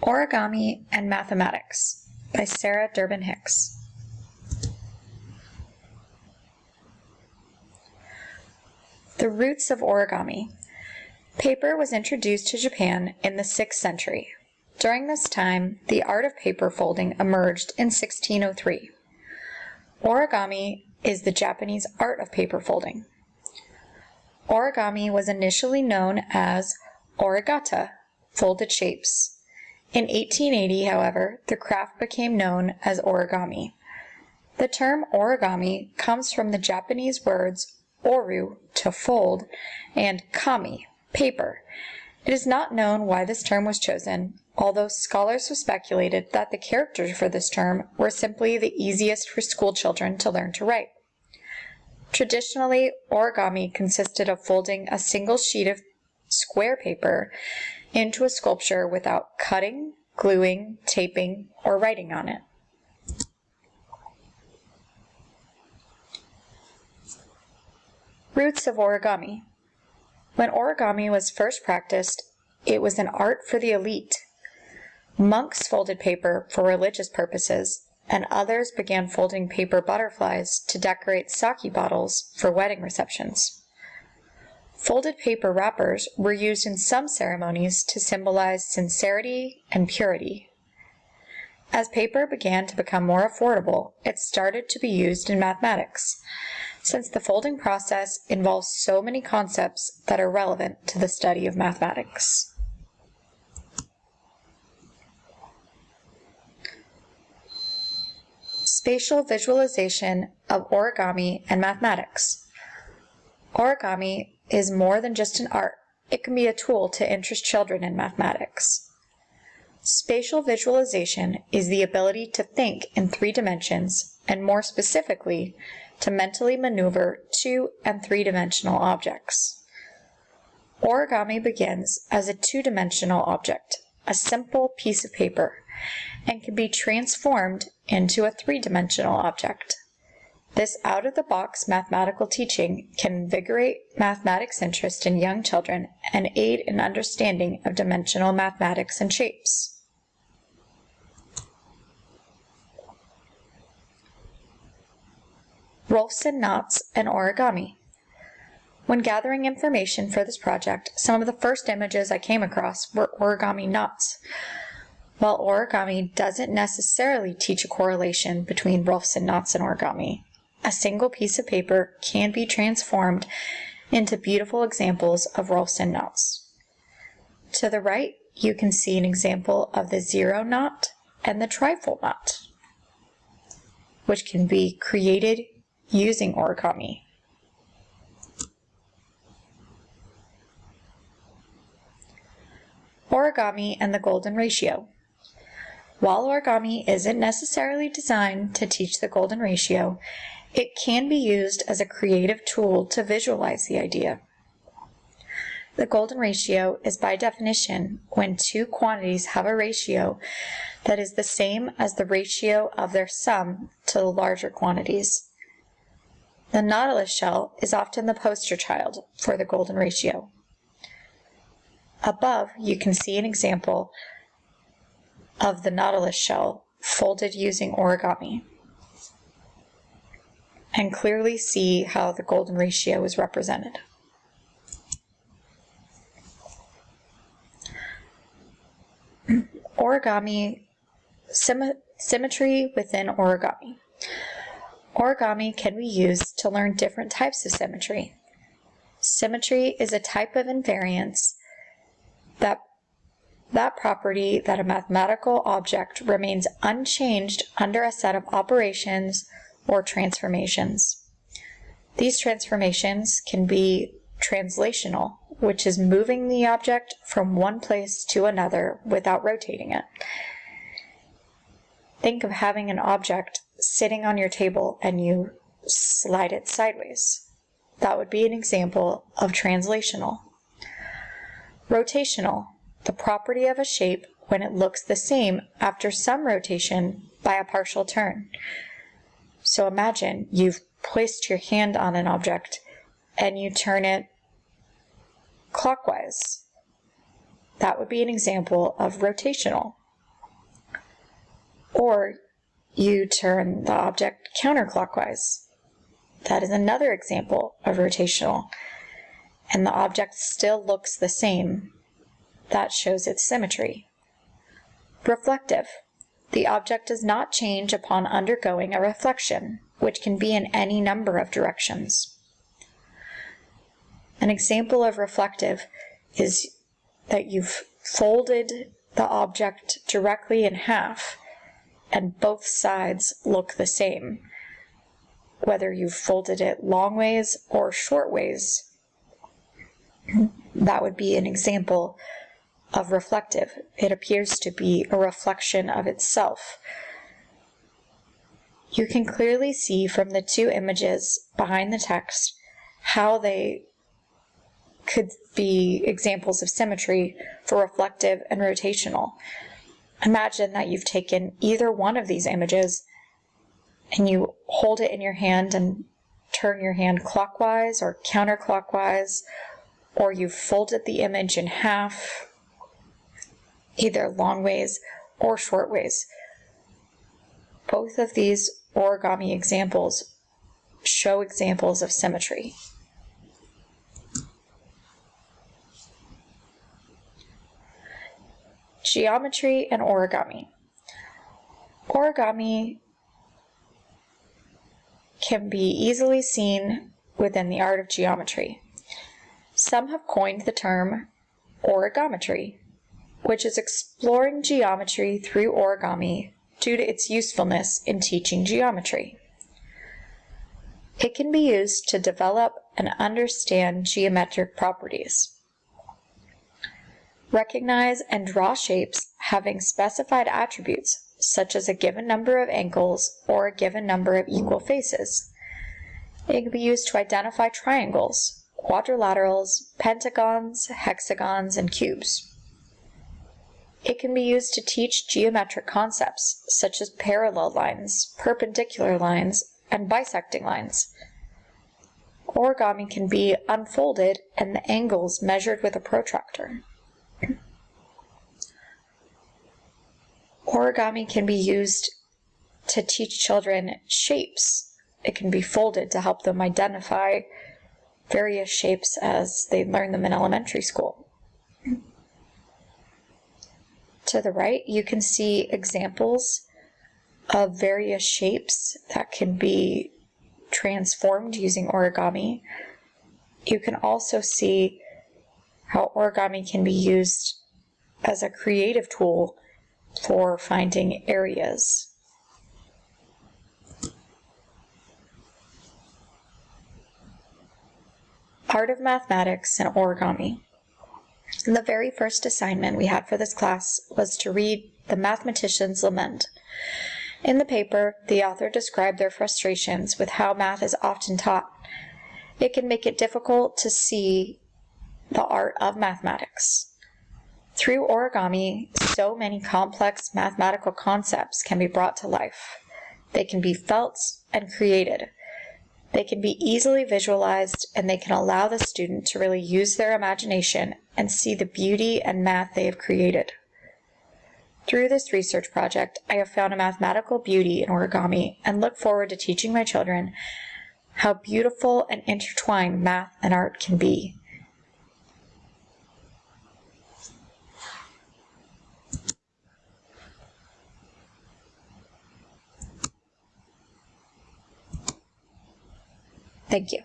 Origami and Mathematics by Sarah Durbin Hicks. The roots of origami. Paper was introduced to Japan in the 6th century. During this time, the art of paper folding emerged in 1603. Origami is the Japanese art of paper folding. Origami was initially known as origata, folded shapes. In 1880, however, the craft became known as origami. The term origami comes from the Japanese words oru, to fold, and kami, paper. It is not known why this term was chosen, although scholars have speculated that the characters for this term were simply the easiest for school children to learn to write. Traditionally, origami consisted of folding a single sheet of square paper into a sculpture without cutting, gluing, taping, or writing on it. Roots of origami. When origami was first practiced, it was an art for the elite. Monks folded paper for religious purposes, and others began folding paper butterflies to decorate sake bottles for wedding receptions. Folded paper wrappers were used in some ceremonies to symbolize sincerity and purity. As paper began to become more affordable, it started to be used in mathematics, since the folding process involves so many concepts that are relevant to the study of mathematics. Spatial visualization of origami and mathematics. Origami is more than just an art. It can be a tool to interest children in mathematics. Spatial visualization is the ability to think in 3 dimensions, and more specifically, to mentally maneuver 2- and 3-dimensional objects. Origami begins as a 2-dimensional object, a simple piece of paper, and can be transformed into a 3-dimensional object. This out-of-the-box mathematical teaching can invigorate mathematics interest in young children and aid in understanding of dimensional mathematics and shapes. Rolfson knots and origami. When gathering information for this project, some of the first images I came across were origami knots. While origami doesn't necessarily teach a correlation between Rolfson knots and origami, a single piece of paper can be transformed into beautiful examples of Rolfson knots. To the right, you can see an example of the 0 knot and the trifle knot, which can be created using origami. Origami and the golden ratio. While origami isn't necessarily designed to teach the golden ratio, it can be used as a creative tool to visualize the idea. The golden ratio is by definition when 2 quantities have a ratio that is the same as the ratio of their sum to the larger quantities. The nautilus shell is often the poster child for the golden ratio. Above, you can see an example of the nautilus shell folded using origami, and clearly see how the golden ratio is represented. Origami, symmetry within origami. Origami can be used to learn different types of symmetry. Symmetry is a type of invariance, that property that a mathematical object remains unchanged under a set of operations or transformations. These transformations can be translational, which is moving the object from one place to another without rotating it. Think of having an object sitting on your table and you slide it sideways. That would be an example of translational. Rotational, the property of a shape when it looks the same after some rotation by a partial turn. So imagine you've placed your hand on an object and you turn it clockwise. That would be an example of rotational. Or you turn the object counterclockwise. That is another example of rotational. And the object still looks the same. That shows its symmetry. Reflective. The object does not change upon undergoing a reflection, which can be in any number of directions. An example of reflective is that you've folded the object directly in half and both sides look the same. Whether you've folded it long ways or short ways, that would be an example of reflective. It appears to be a reflection of itself. You can clearly see from the two images behind the text how they could be examples of symmetry for reflective and rotational. Imagine that you've taken either one of these images and you hold it in your hand and turn your hand clockwise or counterclockwise, or you've folded the image in half, either long ways or short ways. Both of these origami examples show examples of symmetry. Geometry and origami. Origami can be easily seen within the art of geometry. Some have coined the term origometry, which is exploring geometry through origami due to its usefulness in teaching geometry. It can be used to develop and understand geometric properties. Recognize and draw shapes having specified attributes, such as a given number of angles or a given number of equal faces. It can be used to identify triangles, quadrilaterals, pentagons, hexagons, and cubes. It can be used to teach geometric concepts, such as parallel lines, perpendicular lines, and bisecting lines. Origami can be unfolded and the angles measured with a protractor. Origami can be used to teach children shapes. It can be folded to help them identify various shapes as they learn them in elementary school. To the right, you can see examples of various shapes that can be transformed using origami. You can also see how origami can be used as a creative tool for finding areas. Art of Mathematics and Origami. The very first assignment we had for this class was to read The Mathematician's Lament. In the paper, the author described their frustrations with how math is often taught. It can make it difficult to see the art of mathematics. Through origami, so many complex mathematical concepts can be brought to life. They can be felt and created. They can be easily visualized, and they can allow the student to really use their imagination and see the beauty and math they have created. Through this research project, I have found a mathematical beauty in origami and look forward to teaching my children how beautiful and intertwined math and art can be. Thank you.